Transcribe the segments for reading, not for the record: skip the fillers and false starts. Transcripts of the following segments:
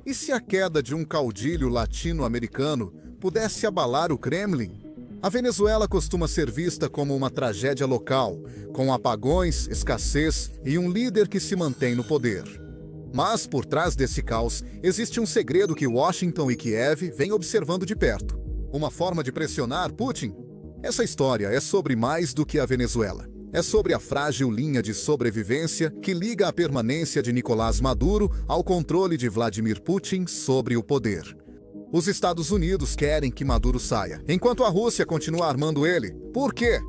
E se a queda de um caudilho latino-americano pudesse abalar o Kremlin? A Venezuela costuma ser vista como uma tragédia local, com apagões, escassez e um líder que se mantém no poder. Mas, por trás desse caos, existe um segredo que Washington e Kiev vêm observando de perto. Uma forma de pressionar Putin? Essa história é sobre mais do que a Venezuela. É sobre a frágil linha de sobrevivência que liga a permanência de Nicolás Maduro ao controle de Vladimir Putin sobre o poder. Os Estados Unidos querem que Maduro saia, enquanto a Rússia continua armando ele. Por quê?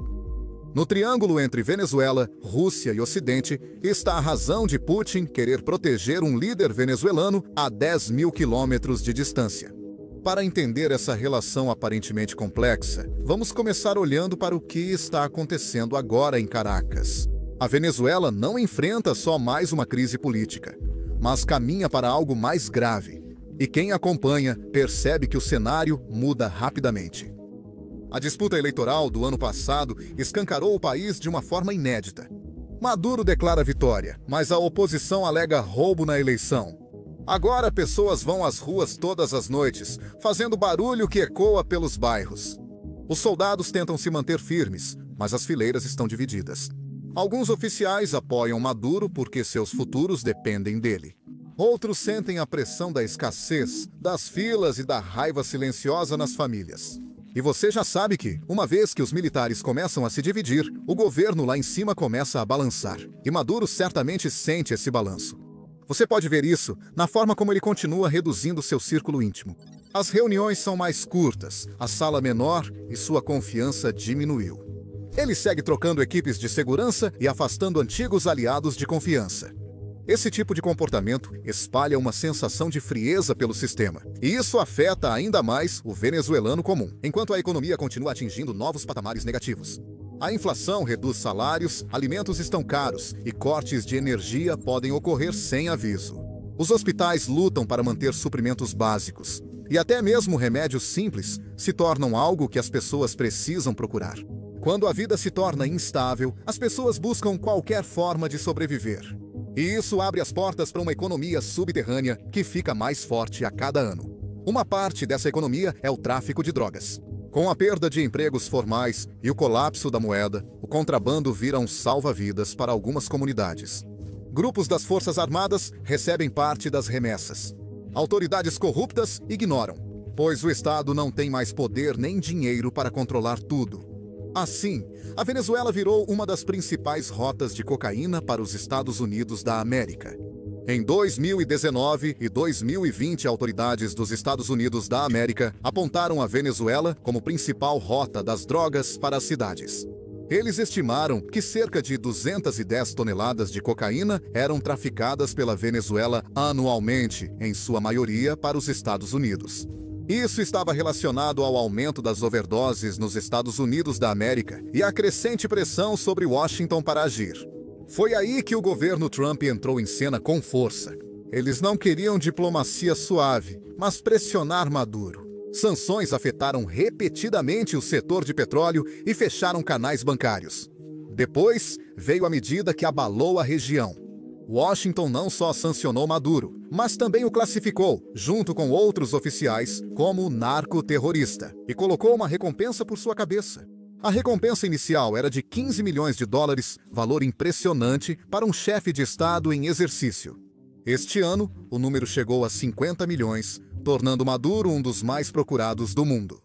No triângulo entre Venezuela, Rússia e Ocidente está a razão de Putin querer proteger um líder venezuelano a 10 mil quilômetros de distância. Para entender essa relação aparentemente complexa, vamos começar olhando para o que está acontecendo agora em Caracas. A Venezuela não enfrenta só mais uma crise política, mas caminha para algo mais grave. E quem acompanha percebe que o cenário muda rapidamente. A disputa eleitoral do ano passado escancarou o país de uma forma inédita. Maduro declara vitória, mas a oposição alega roubo na eleição. Agora pessoas vão às ruas todas as noites, fazendo barulho que ecoa pelos bairros. Os soldados tentam se manter firmes, mas as fileiras estão divididas. Alguns oficiais apoiam Maduro porque seus futuros dependem dele. Outros sentem a pressão da escassez, das filas e da raiva silenciosa nas famílias. E você já sabe que, uma vez que os militares começam a se dividir, o governo lá em cima começa a balançar. E Maduro certamente sente esse balanço. Você pode ver isso na forma como ele continua reduzindo seu círculo íntimo. As reuniões são mais curtas, a sala menor e sua confiança diminuiu. Ele segue trocando equipes de segurança e afastando antigos aliados de confiança. Esse tipo de comportamento espalha uma sensação de frieza pelo sistema. E isso afeta ainda mais o venezuelano comum, enquanto a economia continua atingindo novos patamares negativos. A inflação reduz salários, alimentos estão caros e cortes de energia podem ocorrer sem aviso. Os hospitais lutam para manter suprimentos básicos. E até mesmo remédios simples se tornam algo que as pessoas precisam procurar. Quando a vida se torna instável, as pessoas buscam qualquer forma de sobreviver. E isso abre as portas para uma economia subterrânea que fica mais forte a cada ano. Uma parte dessa economia é o tráfico de drogas. Com a perda de empregos formais e o colapso da moeda, o contrabando vira um salva-vidas para algumas comunidades. Grupos das Forças Armadas recebem parte das remessas. Autoridades corruptas ignoram, pois o Estado não tem mais poder nem dinheiro para controlar tudo. Assim, a Venezuela virou uma das principais rotas de cocaína para os Estados Unidos da América. Em 2019 e 2020, autoridades dos Estados Unidos da América apontaram a Venezuela como principal rota das drogas para as cidades. Eles estimaram que cerca de 210 toneladas de cocaína eram traficadas pela Venezuela anualmente, em sua maioria para os Estados Unidos. Isso estava relacionado ao aumento das overdoses nos Estados Unidos da América e à crescente pressão sobre Washington para agir. Foi aí que o governo Trump entrou em cena com força. Eles não queriam diplomacia suave, mas pressionar Maduro. Sanções afetaram repetidamente o setor de petróleo e fecharam canais bancários. Depois, veio a medida que abalou a região. Washington não só sancionou Maduro, mas também o classificou, junto com outros oficiais, como narcoterrorista e colocou uma recompensa por sua cabeça. A recompensa inicial era de 15 milhões de dólares, valor impressionante para um chefe de Estado em exercício. Este ano, o número chegou a 50 milhões, tornando Maduro um dos mais procurados do mundo.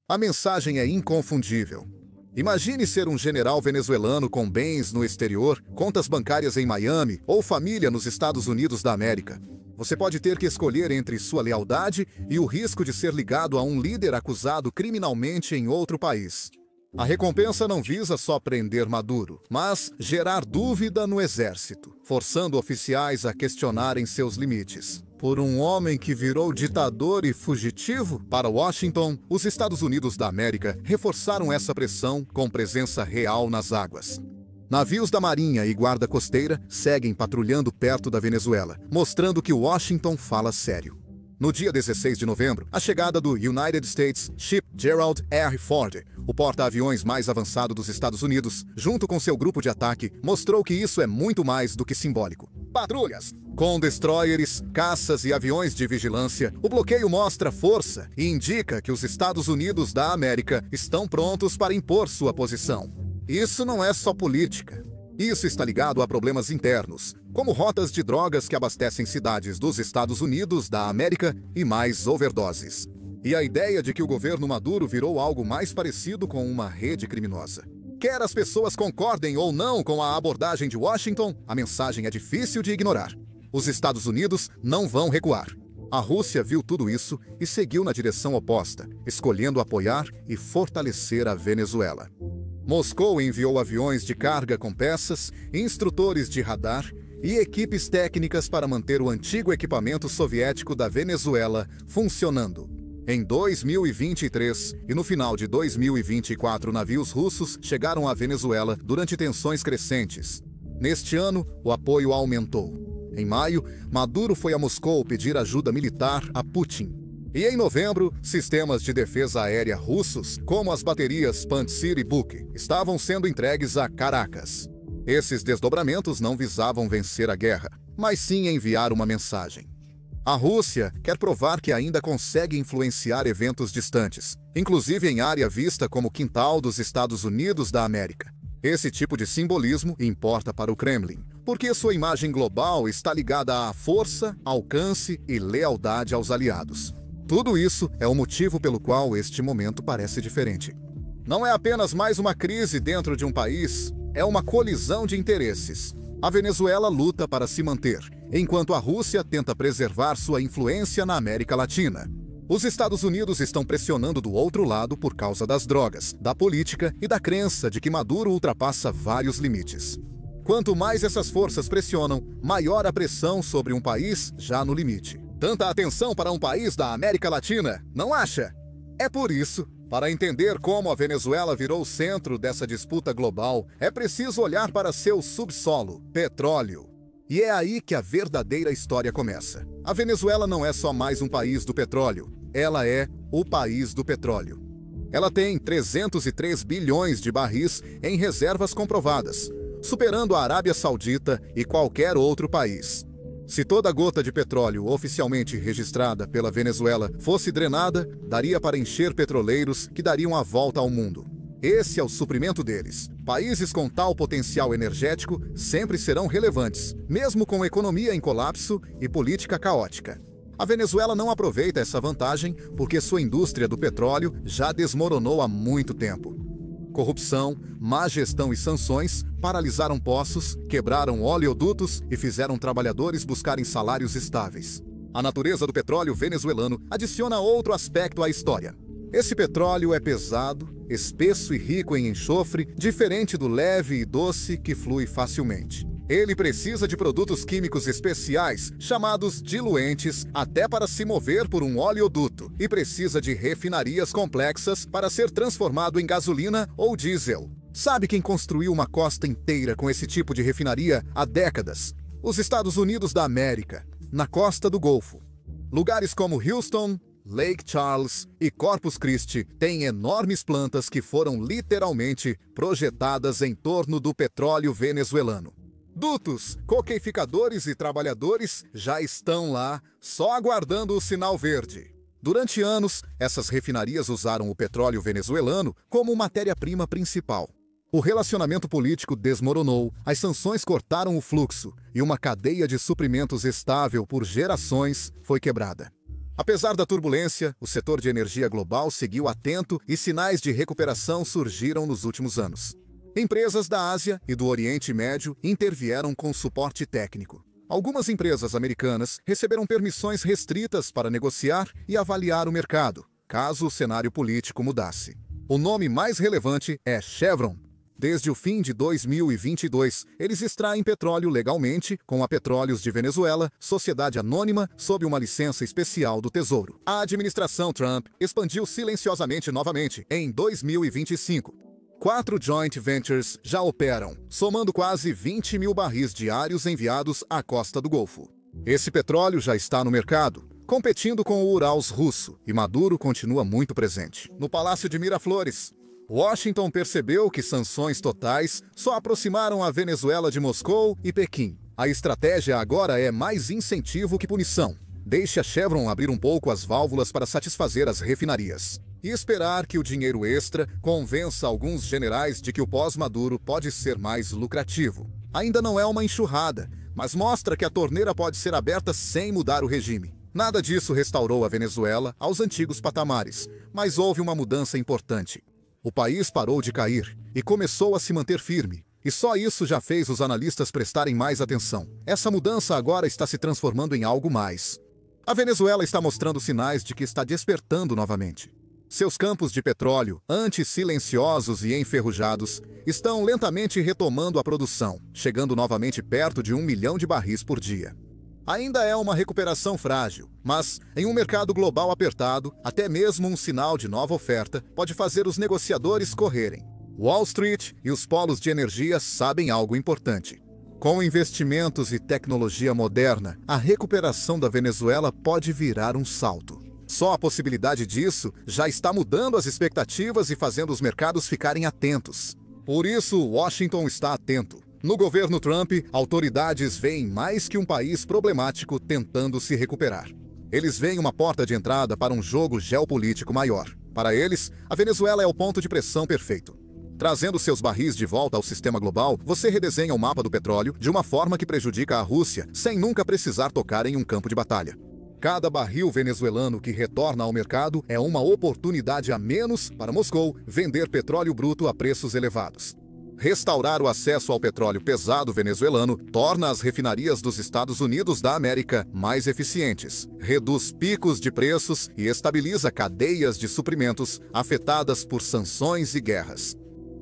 A mensagem é inconfundível. Imagine ser um general venezuelano com bens no exterior, contas bancárias em Miami ou família nos Estados Unidos da América. Você pode ter que escolher entre sua lealdade e o risco de ser ligado a um líder acusado criminalmente em outro país. A recompensa não visa só prender Maduro, mas gerar dúvida no exército, forçando oficiais a questionarem seus limites. Por um homem que virou ditador e fugitivo? Para Washington, os Estados Unidos da América reforçaram essa pressão com presença real nas águas. Navios da Marinha e Guarda Costeira seguem patrulhando perto da Venezuela, mostrando que Washington fala sério. No dia 16 de novembro, a chegada do United States Ship Gerald R. Ford, o porta-aviões mais avançado dos Estados Unidos, junto com seu grupo de ataque, mostrou que isso é muito mais do que simbólico. patrulhas. Com destroyers, caças e aviões de vigilância, o bloqueio mostra força e indica que os Estados Unidos da América estão prontos para impor sua posição. Isso não é só política. Isso está ligado a problemas internos, como rotas de drogas que abastecem cidades dos Estados Unidos da América e mais overdoses. E a ideia de que o governo Maduro virou algo mais parecido com uma rede criminosa. Quer as pessoas concordem ou não com a abordagem de Washington, a mensagem é difícil de ignorar. Os Estados Unidos não vão recuar. A Rússia viu tudo isso e seguiu na direção oposta, escolhendo apoiar e fortalecer a Venezuela. Moscou enviou aviões de carga com peças, instrutores de radar e equipes técnicas para manter o antigo equipamento soviético da Venezuela funcionando. Em 2023 e no final de 2024, navios russos chegaram à Venezuela durante tensões crescentes. Neste ano, o apoio aumentou. Em maio, Maduro foi a Moscou pedir ajuda militar a Putin. E em novembro, sistemas de defesa aérea russos, como as baterias Pantsir e Buk, estavam sendo entregues a Caracas. Esses desdobramentos não visavam vencer a guerra, mas sim enviar uma mensagem. A Rússia quer provar que ainda consegue influenciar eventos distantes, inclusive em área vista como quintal dos Estados Unidos da América. Esse tipo de simbolismo importa para o Kremlin, porque sua imagem global está ligada à força, alcance e lealdade aos aliados. Tudo isso é o motivo pelo qual este momento parece diferente. Não é apenas mais uma crise dentro de um país, é uma colisão de interesses. A Venezuela luta para se manter, enquanto a Rússia tenta preservar sua influência na América Latina. Os Estados Unidos estão pressionando do outro lado por causa das drogas, da política e da crença de que Maduro ultrapassa vários limites. Quanto mais essas forças pressionam, maior a pressão sobre um país já no limite. Tanta atenção para um país da América Latina, não acha? É por isso, para entender como a Venezuela virou o centro dessa disputa global, é preciso olhar para seu subsolo, petróleo. E é aí que a verdadeira história começa. A Venezuela não é só mais um país do petróleo, ela é o país do petróleo. Ela tem 303 bilhões de barris em reservas comprovadas, superando a Arábia Saudita e qualquer outro país. Se toda gota de petróleo oficialmente registrada pela Venezuela fosse drenada, daria para encher petroleiros que dariam a volta ao mundo. Esse é o suprimento deles. Países com tal potencial energético sempre serão relevantes, mesmo com economia em colapso e política caótica. A Venezuela não aproveita essa vantagem porque sua indústria do petróleo já desmoronou há muito tempo. Corrupção, má gestão e sanções paralisaram poços, quebraram oleodutos e fizeram trabalhadores buscarem salários estáveis. A natureza do petróleo venezuelano adiciona outro aspecto à história. Esse petróleo é pesado, espesso e rico em enxofre, diferente do leve e doce que flui facilmente. Ele precisa de produtos químicos especiais, chamados diluentes, até para se mover por um oleoduto, e precisa de refinarias complexas para ser transformado em gasolina ou diesel. Sabe quem construiu uma costa inteira com esse tipo de refinaria há décadas? Os Estados Unidos da América, na costa do Golfo. Lugares como Houston, Lake Charles e Corpus Christi têm enormes plantas que foram literalmente projetadas em torno do petróleo venezuelano. Dutos, coqueificadores e trabalhadores já estão lá, só aguardando o sinal verde. Durante anos, essas refinarias usaram o petróleo venezuelano como matéria-prima principal. O relacionamento político desmoronou, as sanções cortaram o fluxo e uma cadeia de suprimentos estável por gerações foi quebrada. Apesar da turbulência, o setor de energia global seguiu atento e sinais de recuperação surgiram nos últimos anos. Empresas da Ásia e do Oriente Médio intervieram com suporte técnico. Algumas empresas americanas receberam permissões restritas para negociar e avaliar o mercado, caso o cenário político mudasse. O nome mais relevante é Chevron. Desde o fim de 2022, eles extraem petróleo legalmente com a Petróleos de Venezuela, sociedade anônima sob uma licença especial do Tesouro. A administração Trump expandiu silenciosamente novamente em 2025. 4 joint ventures já operam, somando quase 20 mil barris diários enviados à costa do Golfo. Esse petróleo já está no mercado, competindo com o Urals russo, e Maduro continua muito presente. No Palácio de Miraflores, Washington percebeu que sanções totais só aproximaram a Venezuela de Moscou e Pequim. A estratégia agora é mais incentivo que punição. Deixe a Chevron abrir um pouco as válvulas para satisfazer as refinarias. E esperar que o dinheiro extra convença alguns generais de que o pós-Maduro pode ser mais lucrativo. Ainda não é uma enxurrada, mas mostra que a torneira pode ser aberta sem mudar o regime. Nada disso restaurou a Venezuela aos antigos patamares, mas houve uma mudança importante. O país parou de cair e começou a se manter firme. E só isso já fez os analistas prestarem mais atenção. Essa mudança agora está se transformando em algo mais. A Venezuela está mostrando sinais de que está despertando novamente. Seus campos de petróleo, antes silenciosos e enferrujados, estão lentamente retomando a produção, chegando novamente perto de 1 milhão de barris por dia. Ainda é uma recuperação frágil, mas em um mercado global apertado, até mesmo um sinal de nova oferta pode fazer os negociadores correrem. Wall Street e os polos de energia sabem algo importante. Com investimentos e tecnologia moderna, a recuperação da Venezuela pode virar um salto. Só a possibilidade disso já está mudando as expectativas e fazendo os mercados ficarem atentos. Por isso, Washington está atento. No governo Trump, autoridades veem mais que um país problemático tentando se recuperar. Eles veem uma porta de entrada para um jogo geopolítico maior. Para eles, a Venezuela é o ponto de pressão perfeito. Trazendo seus barris de volta ao sistema global, você redesenha o mapa do petróleo de uma forma que prejudica a Rússia, sem nunca precisar tocar em um campo de batalha. Cada barril venezuelano que retorna ao mercado é uma oportunidade a menos para Moscou vender petróleo bruto a preços elevados. Restaurar o acesso ao petróleo pesado venezuelano torna as refinarias dos Estados Unidos da América mais eficientes, reduz picos de preços e estabiliza cadeias de suprimentos afetadas por sanções e guerras.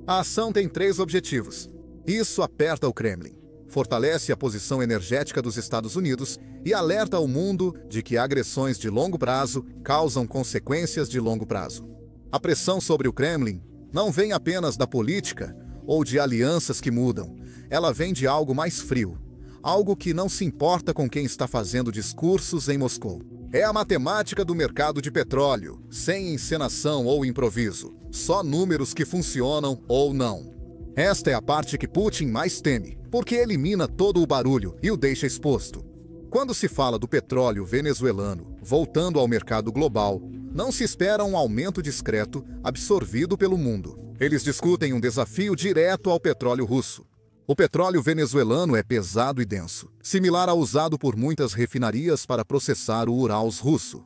A ação tem 3 objetivos. Isso aperta o Kremlin, fortalece a posição energética dos Estados Unidos e alerta o mundo de que agressões de longo prazo causam consequências de longo prazo. A pressão sobre o Kremlin não vem apenas da política ou de alianças que mudam. Ela vem de algo mais frio, algo que não se importa com quem está fazendo discursos em Moscou. É a matemática do mercado de petróleo, sem encenação ou improviso, só números que funcionam ou não. Esta é a parte que Putin mais teme, porque elimina todo o barulho e o deixa exposto. Quando se fala do petróleo venezuelano voltando ao mercado global, não se espera um aumento discreto absorvido pelo mundo. Eles discutem um desafio direto ao petróleo russo. O petróleo venezuelano é pesado e denso, similar ao usado por muitas refinarias para processar o Urals russo.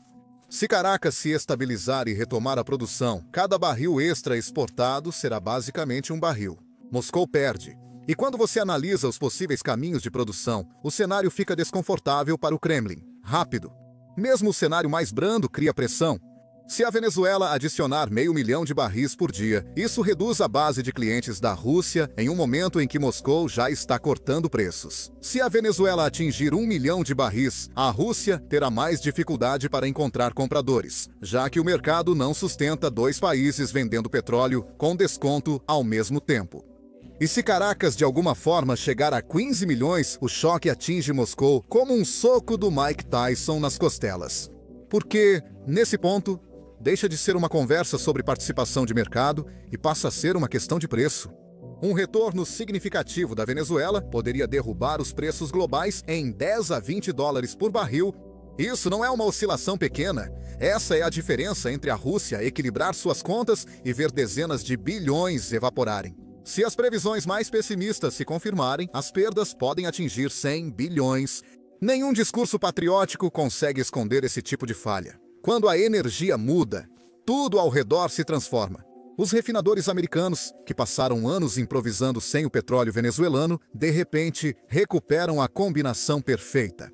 Se Caracas se estabilizar e retomar a produção, cada barril extra exportado será basicamente um barril. Moscou perde. E quando você analisa os possíveis caminhos de produção, o cenário fica desconfortável para o Kremlin. Rápido. Mesmo o cenário mais brando cria pressão. Se a Venezuela adicionar 500 mil de barris por dia, isso reduz a base de clientes da Rússia em um momento em que Moscou já está cortando preços. Se a Venezuela atingir 1 milhão de barris, a Rússia terá mais dificuldade para encontrar compradores, já que o mercado não sustenta 2 países vendendo petróleo com desconto ao mesmo tempo. E se Caracas de alguma forma chegar a 15 milhões, o choque atinge Moscou como um soco do Mike Tyson nas costelas. Porque, nesse ponto, deixa de ser uma conversa sobre participação de mercado e passa a ser uma questão de preço. Um retorno significativo da Venezuela poderia derrubar os preços globais em 10 a 20 dólares por barril. Isso não é uma oscilação pequena. Essa é a diferença entre a Rússia equilibrar suas contas e ver dezenas de bilhões evaporarem. Se as previsões mais pessimistas se confirmarem, as perdas podem atingir 100 bilhões. Nenhum discurso patriótico consegue esconder esse tipo de falha. Quando a energia muda, tudo ao redor se transforma. Os refinadores americanos, que passaram anos improvisando sem o petróleo venezuelano, de repente recuperam a combinação perfeita.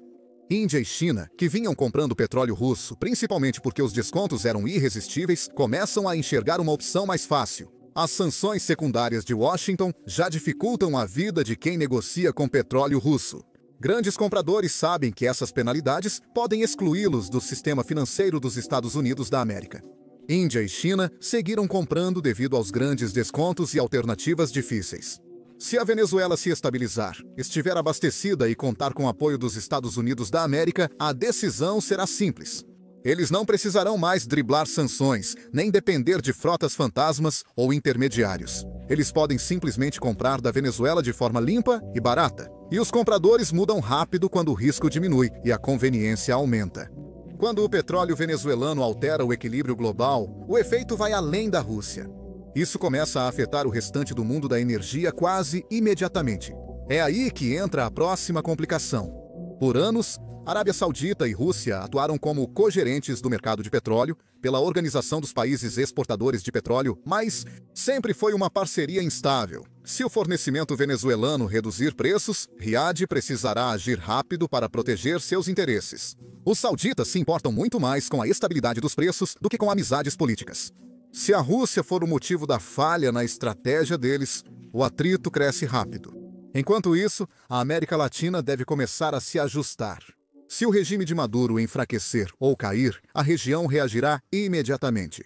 Índia e China, que vinham comprando petróleo russo, principalmente porque os descontos eram irresistíveis, começam a enxergar uma opção mais fácil. As sanções secundárias de Washington já dificultam a vida de quem negocia com petróleo russo. Grandes compradores sabem que essas penalidades podem excluí-los do sistema financeiro dos Estados Unidos da América. Índia e China seguiram comprando devido aos grandes descontos e alternativas difíceis. Se a Venezuela se estabilizar, estiver abastecida e contar com o apoio dos Estados Unidos da América, a decisão será simples. Eles não precisarão mais driblar sanções, nem depender de frotas fantasmas ou intermediários. Eles podem simplesmente comprar da Venezuela de forma limpa e barata. E os compradores mudam rápido quando o risco diminui e a conveniência aumenta. Quando o petróleo venezuelano altera o equilíbrio global, o efeito vai além da Rússia. Isso começa a afetar o restante do mundo da energia quase imediatamente. É aí que entra a próxima complicação. Por anos, Arábia Saudita e Rússia atuaram como cogerentes do mercado de petróleo pela Organização dos Países Exportadores de Petróleo, mas sempre foi uma parceria instável. Se o fornecimento venezuelano reduzir preços, Riad precisará agir rápido para proteger seus interesses. Os sauditas se importam muito mais com a estabilidade dos preços do que com amizades políticas. Se a Rússia for o motivo da falha na estratégia deles, o atrito cresce rápido. Enquanto isso, a América Latina deve começar a se ajustar. Se o regime de Maduro enfraquecer ou cair, a região reagirá imediatamente.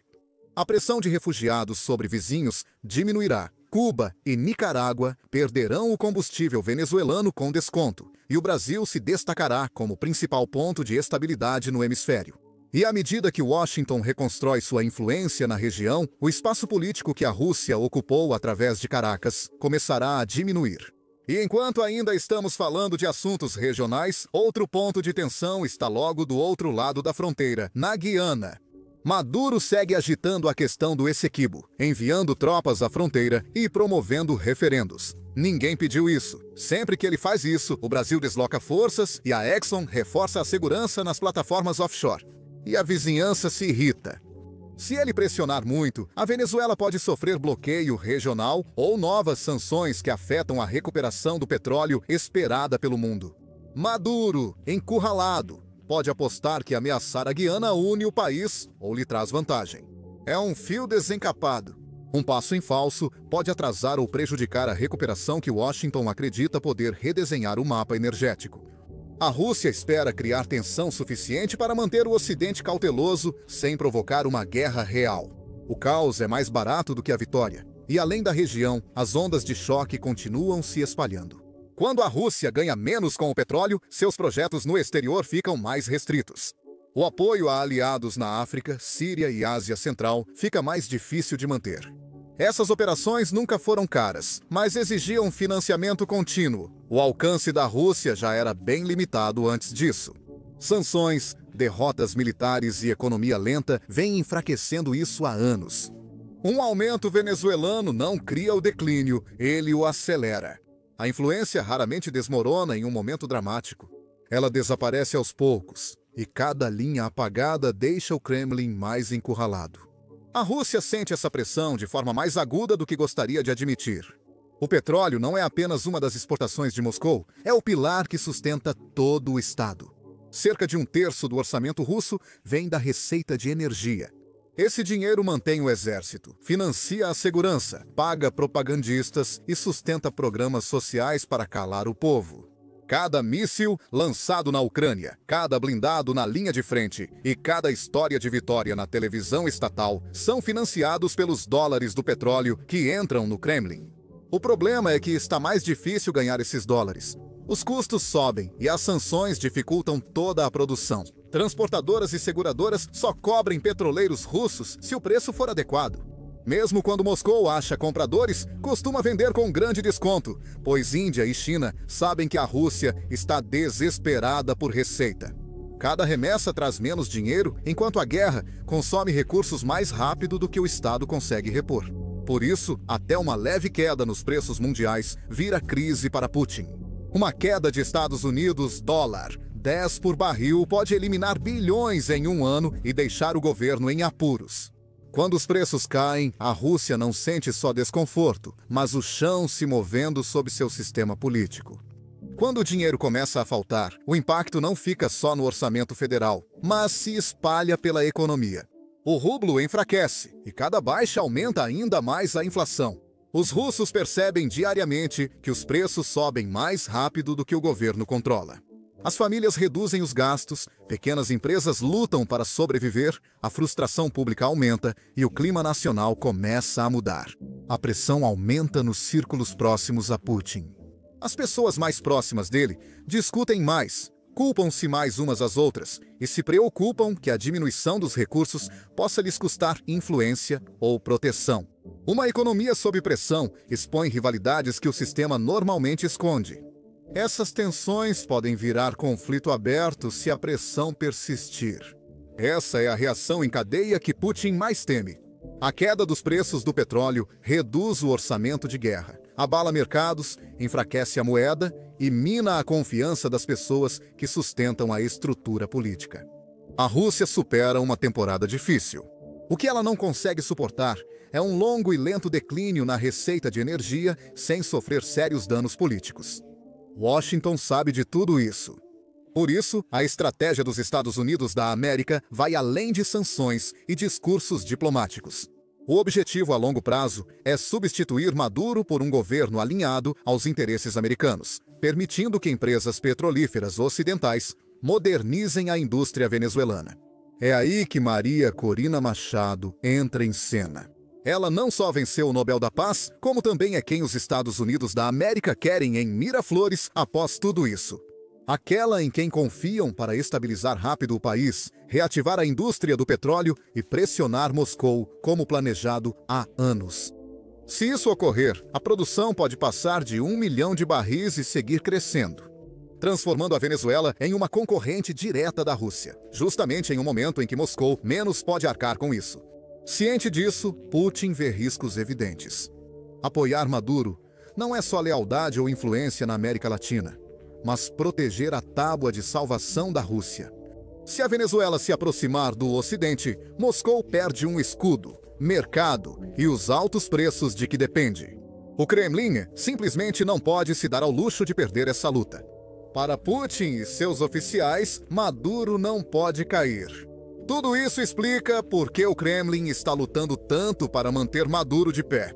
A pressão de refugiados sobre vizinhos diminuirá. Cuba e Nicarágua perderão o combustível venezuelano com desconto, e o Brasil se destacará como principal ponto de estabilidade no hemisfério. E à medida que Washington reconstrói sua influência na região, o espaço político que a Rússia ocupou através de Caracas começará a diminuir. E enquanto ainda estamos falando de assuntos regionais, outro ponto de tensão está logo do outro lado da fronteira, na Guiana. Maduro segue agitando a questão do Essequibo, enviando tropas à fronteira e promovendo referendos. Ninguém pediu isso. Sempre que ele faz isso, o Brasil desloca forças e a Exxon reforça a segurança nas plataformas offshore. E a vizinhança se irrita. Se ele pressionar muito, a Venezuela pode sofrer bloqueio regional ou novas sanções que afetam a recuperação do petróleo esperada pelo mundo. Maduro, encurralado, pode apostar que ameaçar a Guiana une o país ou lhe traz vantagem. É um fio desencapado. Um passo em falso pode atrasar ou prejudicar a recuperação que Washington acredita poder redesenhar o mapa energético. A Rússia espera criar tensão suficiente para manter o Ocidente cauteloso sem provocar uma guerra real. O caos é mais barato do que a vitória, e além da região, as ondas de choque continuam se espalhando. Quando a Rússia ganha menos com o petróleo, seus projetos no exterior ficam mais restritos. O apoio a aliados na África, Síria e Ásia Central fica mais difícil de manter. Essas operações nunca foram caras, mas exigiam financiamento contínuo. O alcance da Rússia já era bem limitado antes disso. Sanções, derrotas militares e economia lenta vêm enfraquecendo isso há anos. Um aumento venezuelano não cria o declínio, ele o acelera. A influência raramente desmorona em um momento dramático. Ela desaparece aos poucos, e cada linha apagada deixa o Kremlin mais encurralado. A Rússia sente essa pressão de forma mais aguda do que gostaria de admitir. O petróleo não é apenas uma das exportações de Moscou, é o pilar que sustenta todo o Estado. Cerca de 1/3 do orçamento russo vem da receita de energia. Esse dinheiro mantém o exército, financia a segurança, paga propagandistas e sustenta programas sociais para calar o povo. Cada míssil lançado na Ucrânia, cada blindado na linha de frente e cada história de vitória na televisão estatal são financiados pelos dólares do petróleo que entram no Kremlin. O problema é que está mais difícil ganhar esses dólares. Os custos sobem e as sanções dificultam toda a produção. Transportadoras e seguradoras só cobrem petroleiros russos se o preço for adequado. Mesmo quando Moscou acha compradores, costuma vender com grande desconto, pois Índia e China sabem que a Rússia está desesperada por receita. Cada remessa traz menos dinheiro, enquanto a guerra consome recursos mais rápido do que o Estado consegue repor. Por isso, até uma leve queda nos preços mundiais vira crise para Putin. Uma queda de Estados Unidos, dólar, 10 por barril pode eliminar bilhões em um ano e deixar o governo em apuros. Quando os preços caem, a Rússia não sente só desconforto, mas o chão se movendo sob seu sistema político. Quando o dinheiro começa a faltar, o impacto não fica só no orçamento federal, mas se espalha pela economia. O rublo enfraquece e cada baixa aumenta ainda mais a inflação. Os russos percebem diariamente que os preços sobem mais rápido do que o governo controla. As famílias reduzem os gastos, pequenas empresas lutam para sobreviver, a frustração pública aumenta e o clima nacional começa a mudar. A pressão aumenta nos círculos próximos a Putin. As pessoas mais próximas dele discutem mais, Culpam-se mais umas às outras e se preocupam que a diminuição dos recursos possa lhes custar influência ou proteção. Uma economia sob pressão expõe rivalidades que o sistema normalmente esconde. Essas tensões podem virar conflito aberto se a pressão persistir. Essa é a reação em cadeia que Putin mais teme. A queda dos preços do petróleo reduz o orçamento de guerra, abala mercados, enfraquece a moeda e mina a confiança das pessoas que sustentam a estrutura política. A Rússia supera uma temporada difícil. O que ela não consegue suportar é um longo e lento declínio na receita de energia sem sofrer sérios danos políticos. Washington sabe de tudo isso. Por isso, a estratégia dos Estados Unidos da América vai além de sanções e discursos diplomáticos. O objetivo a longo prazo é substituir Maduro por um governo alinhado aos interesses americanos, permitindo que empresas petrolíferas ocidentais modernizem a indústria venezuelana. É aí que Maria Corina Machado entra em cena. Ela não só venceu o Nobel da Paz, como também é quem os Estados Unidos da América querem em Miraflores após tudo isso. Aquela em quem confiam para estabilizar rápido o país, reativar a indústria do petróleo e pressionar Moscou, como planejado há anos. Se isso ocorrer, a produção pode passar de 1 milhão de barris e seguir crescendo, transformando a Venezuela em uma concorrente direta da Rússia, justamente em um momento em que Moscou menos pode arcar com isso. Ciente disso, Putin vê riscos evidentes. Apoiar Maduro não é só lealdade ou influência na América Latina, mas proteger a tábua de salvação da Rússia. Se a Venezuela se aproximar do Ocidente, Moscou perde um escudo, mercado e os altos preços de que depende. O Kremlin simplesmente não pode se dar ao luxo de perder essa luta. Para Putin e seus oficiais, Maduro não pode cair. Tudo isso explica por que o Kremlin está lutando tanto para manter Maduro de pé.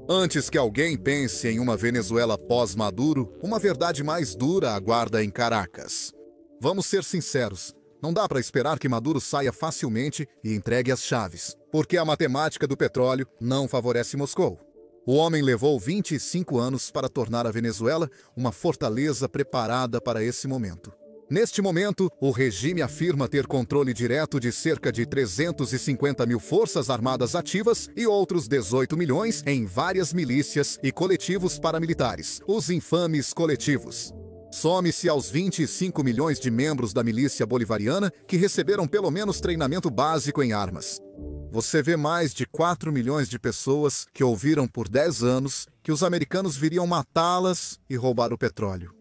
Antes que alguém pense em uma Venezuela pós-Maduro, uma verdade mais dura aguarda em Caracas. Vamos ser sinceros, não dá para esperar que Maduro saia facilmente e entregue as chaves, porque a matemática do petróleo não favorece Moscou. O homem levou 25 anos para tornar a Venezuela uma fortaleza preparada para esse momento. Neste momento, o regime afirma ter controle direto de cerca de 350 mil forças armadas ativas e outros 18 milhões em várias milícias e coletivos paramilitares, os infames coletivos. Some-se aos 25 milhões de membros da milícia bolivariana que receberam pelo menos treinamento básico em armas. Você vê mais de 4 milhões de pessoas que ouviram por 10 anos que os americanos viriam matá-las e roubar o petróleo.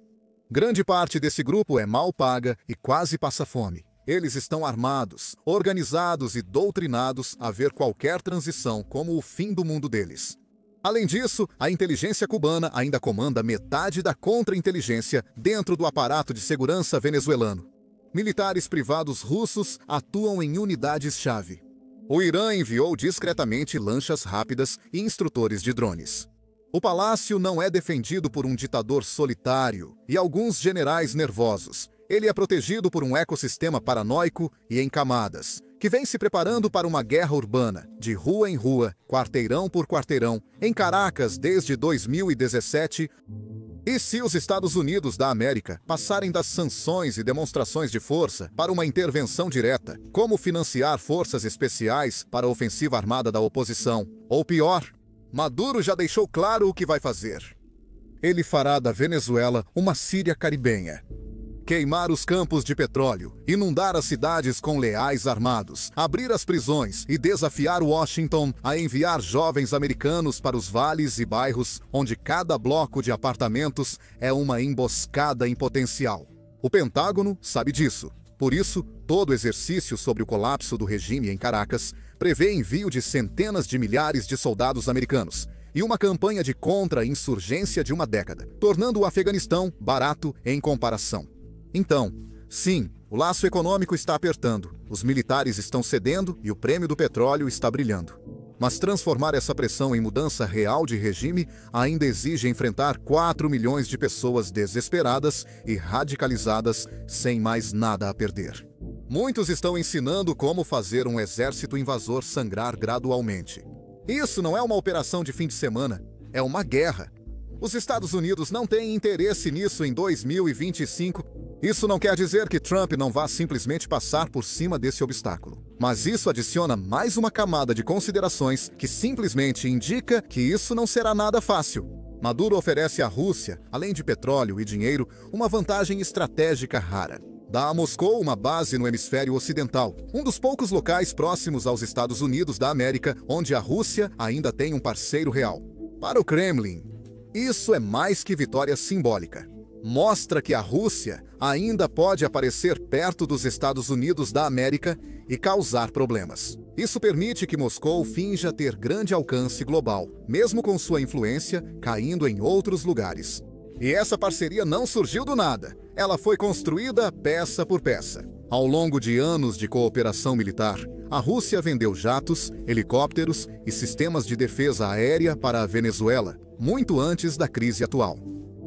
Grande parte desse grupo é mal paga e quase passa fome. Eles estão armados, organizados e doutrinados a ver qualquer transição como o fim do mundo deles. Além disso, a inteligência cubana ainda comanda metade da contra-inteligência dentro do aparato de segurança venezuelano. Militares privados russos atuam em unidades-chave. O Irã enviou discretamente lanchas rápidas e instrutores de drones. O palácio não é defendido por um ditador solitário e alguns generais nervosos. Ele é protegido por um ecossistema paranoico e em camadas, que vem se preparando para uma guerra urbana, de rua em rua, quarteirão por quarteirão, em Caracas desde 2017. E se os Estados Unidos da América passarem das sanções e demonstrações de força para uma intervenção direta, como financiar forças especiais para a ofensiva armada da oposição, ou pior, Maduro já deixou claro o que vai fazer. Ele fará da Venezuela uma Síria caribenha. Queimar os campos de petróleo, inundar as cidades com leais armados, abrir as prisões e desafiar Washington a enviar jovens americanos para os vales e bairros onde cada bloco de apartamentos é uma emboscada em potencial. O Pentágono sabe disso. Por isso, todo exercício sobre o colapso do regime em Caracas prevê envio de centenas de milhares de soldados americanos e uma campanha de contra-insurgência de uma década, tornando o Afeganistão barato em comparação. Então, sim, o laço econômico está apertando, os militares estão cedendo e o prêmio do petróleo está brilhando. Mas transformar essa pressão em mudança real de regime ainda exige enfrentar 4 milhões de pessoas desesperadas e radicalizadas sem mais nada a perder. Muitos estão ensinando como fazer um exército invasor sangrar gradualmente. Isso não é uma operação de fim de semana, é uma guerra. Os Estados Unidos não têm interesse nisso em 2025 Isso não quer dizer que Trump não vá simplesmente passar por cima desse obstáculo. Mas isso adiciona mais uma camada de considerações que simplesmente indica que isso não será nada fácil. Maduro oferece à Rússia, além de petróleo e dinheiro, uma vantagem estratégica rara. Dá a Moscou uma base no hemisfério ocidental, um dos poucos locais próximos aos Estados Unidos da América, onde a Rússia ainda tem um parceiro real. Para o Kremlin, isso é mais que vitória simbólica. Mostra que a Rússia ainda pode aparecer perto dos Estados Unidos da América e causar problemas. Isso permite que Moscou finja ter grande alcance global, mesmo com sua influência caindo em outros lugares. E essa parceria não surgiu do nada. Ela foi construída peça por peça. Ao longo de anos de cooperação militar, a Rússia vendeu jatos, helicópteros e sistemas de defesa aérea para a Venezuela, muito antes da crise atual.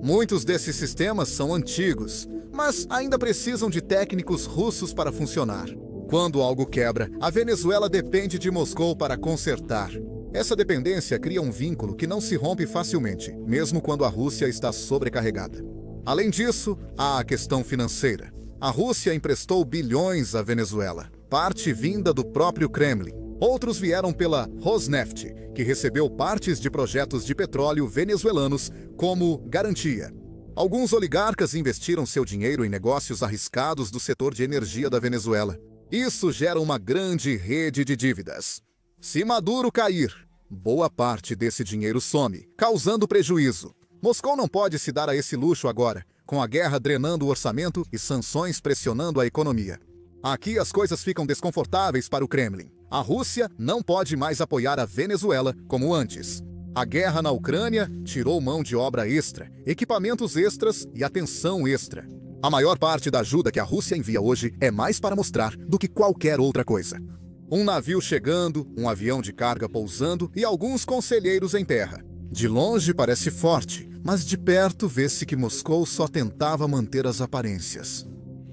Muitos desses sistemas são antigos, mas ainda precisam de técnicos russos para funcionar. Quando algo quebra, a Venezuela depende de Moscou para consertar. Essa dependência cria um vínculo que não se rompe facilmente, mesmo quando a Rússia está sobrecarregada. Além disso, há a questão financeira. A Rússia emprestou bilhões à Venezuela, parte vinda do próprio Kremlin. Outros vieram pela Rosneft, que recebeu partes de projetos de petróleo venezuelanos como garantia. Alguns oligarcas investiram seu dinheiro em negócios arriscados do setor de energia da Venezuela. Isso gera uma grande rede de dívidas. Se Maduro cair, boa parte desse dinheiro some, causando prejuízo. Moscou não pode se dar a esse luxo agora, com a guerra drenando o orçamento e sanções pressionando a economia. Aqui as coisas ficam desconfortáveis para o Kremlin. A Rússia não pode mais apoiar a Venezuela como antes. A guerra na Ucrânia tirou mão de obra extra, equipamentos extras e atenção extra. A maior parte da ajuda que a Rússia envia hoje é mais para mostrar do que qualquer outra coisa. Um navio chegando, um avião de carga pousando e alguns conselheiros em terra. De longe parece forte, mas de perto vê-se que Moscou só tentava manter as aparências.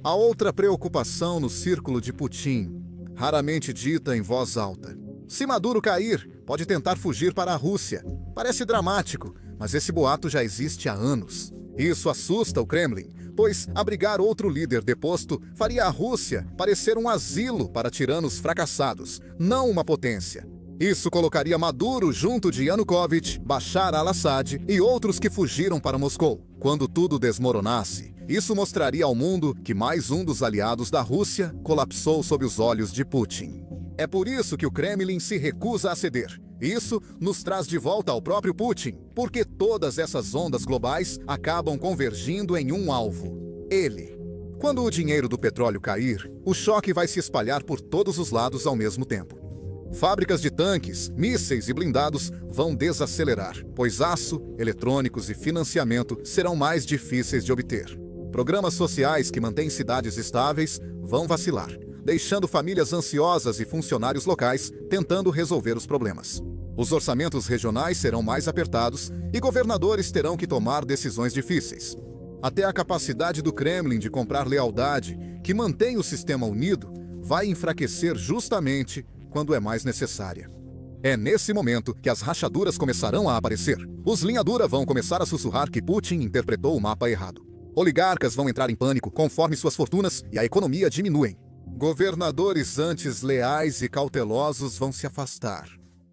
A outra preocupação no círculo de Putin, raramente dita em voz alta. Se Maduro cair, pode tentar fugir para a Rússia. Parece dramático, mas esse boato já existe há anos. Isso assusta o Kremlin, pois abrigar outro líder deposto faria a Rússia parecer um asilo para tiranos fracassados, não uma potência. Isso colocaria Maduro junto de Yanukovych, Bashar al-Assad e outros que fugiram para Moscou. Quando tudo desmoronasse, isso mostraria ao mundo que mais um dos aliados da Rússia colapsou sob os olhos de Putin. É por isso que o Kremlin se recusa a ceder. Isso nos traz de volta ao próprio Putin, porque todas essas ondas globais acabam convergindo em um alvo: ele. Quando o dinheiro do petróleo cair, o choque vai se espalhar por todos os lados ao mesmo tempo. Fábricas de tanques, mísseis e blindados vão desacelerar, pois aço, eletrônicos e financiamento serão mais difíceis de obter. Programas sociais que mantêm cidades estáveis vão vacilar, deixando famílias ansiosas e funcionários locais tentando resolver os problemas. Os orçamentos regionais serão mais apertados e governadores terão que tomar decisões difíceis. Até a capacidade do Kremlin de comprar lealdade, que mantém o sistema unido, vai enfraquecer justamente quando é mais necessária. É nesse momento que as rachaduras começarão a aparecer. Os linha-dura vão começar a sussurrar que Putin interpretou o mapa errado. Oligarcas vão entrar em pânico conforme suas fortunas e a economia diminuem. Governadores antes leais e cautelosos vão se afastar.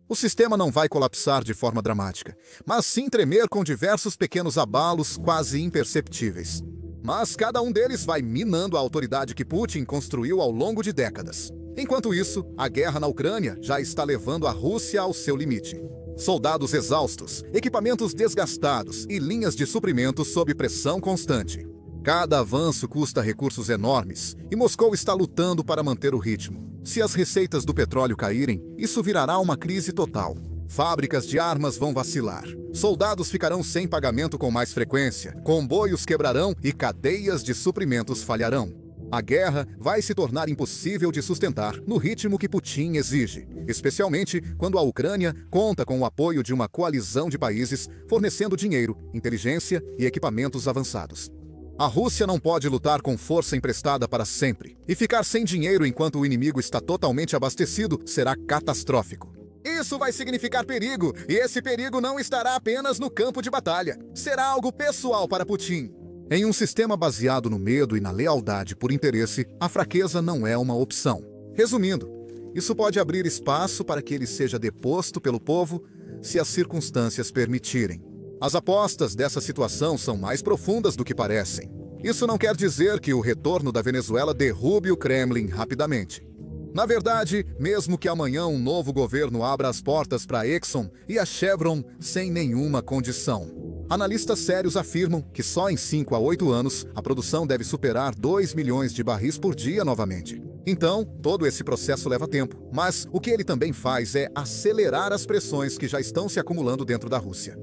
O sistema não vai colapsar de forma dramática, mas sim tremer com diversos pequenos abalos quase imperceptíveis. Mas cada um deles vai minando a autoridade que Putin construiu ao longo de décadas. Enquanto isso, a guerra na Ucrânia já está levando a Rússia ao seu limite. Soldados exaustos, equipamentos desgastados e linhas de suprimentos sob pressão constante. Cada avanço custa recursos enormes e Moscou está lutando para manter o ritmo. Se as receitas do petróleo caírem, isso virará uma crise total. Fábricas de armas vão vacilar. Soldados ficarão sem pagamento com mais frequência, comboios quebrarão e cadeias de suprimentos falharão. A guerra vai se tornar impossível de sustentar no ritmo que Putin exige, especialmente quando a Ucrânia conta com o apoio de uma coalizão de países fornecendo dinheiro, inteligência e equipamentos avançados. A Rússia não pode lutar com força emprestada para sempre, e ficar sem dinheiro enquanto o inimigo está totalmente abastecido será catastrófico. Isso vai significar perigo, e esse perigo não estará apenas no campo de batalha. Será algo pessoal para Putin. Em um sistema baseado no medo e na lealdade por interesse, a fraqueza não é uma opção. Resumindo, isso pode abrir espaço para que ele seja deposto pelo povo se as circunstâncias permitirem. As apostas dessa situação são mais profundas do que parecem. Isso não quer dizer que o retorno da Venezuela derrube o Kremlin rapidamente. Na verdade, mesmo que amanhã um novo governo abra as portas para a Exxon e a Chevron sem nenhuma condição, analistas sérios afirmam que só em 5 a 8 anos a produção deve superar 2 milhões de barris por dia novamente. Então, todo esse processo leva tempo, mas o que ele também faz é acelerar as pressões que já estão se acumulando dentro da Rússia.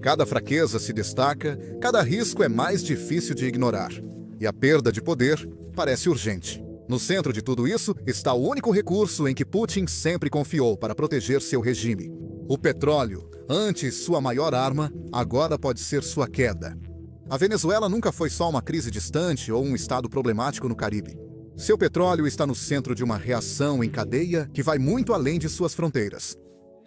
Cada fraqueza se destaca, cada risco é mais difícil de ignorar, e a perda de poder parece urgente. No centro de tudo isso está o único recurso em que Putin sempre confiou para proteger seu regime. O petróleo, antes sua maior arma, agora pode ser sua queda. A Venezuela nunca foi só uma crise distante ou um estado problemático no Caribe. Seu petróleo está no centro de uma reação em cadeia que vai muito além de suas fronteiras.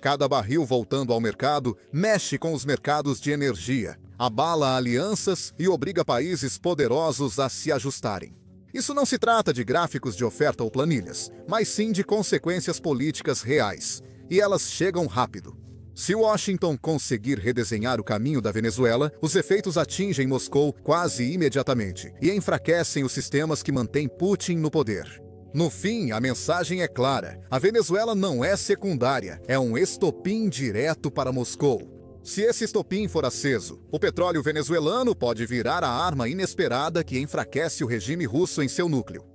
Cada barril voltando ao mercado mexe com os mercados de energia, abala alianças e obriga países poderosos a se ajustarem. Isso não se trata de gráficos de oferta ou planilhas, mas sim de consequências políticas reais. E elas chegam rápido. Se Washington conseguir redesenhar o caminho da Venezuela, os efeitos atingem Moscou quase imediatamente e enfraquecem os sistemas que mantêm Putin no poder. No fim, a mensagem é clara. A Venezuela não é secundária, é um estopim direto para Moscou. Se esse estopim for aceso, o petróleo venezuelano pode virar a arma inesperada que enfraquece o regime russo em seu núcleo.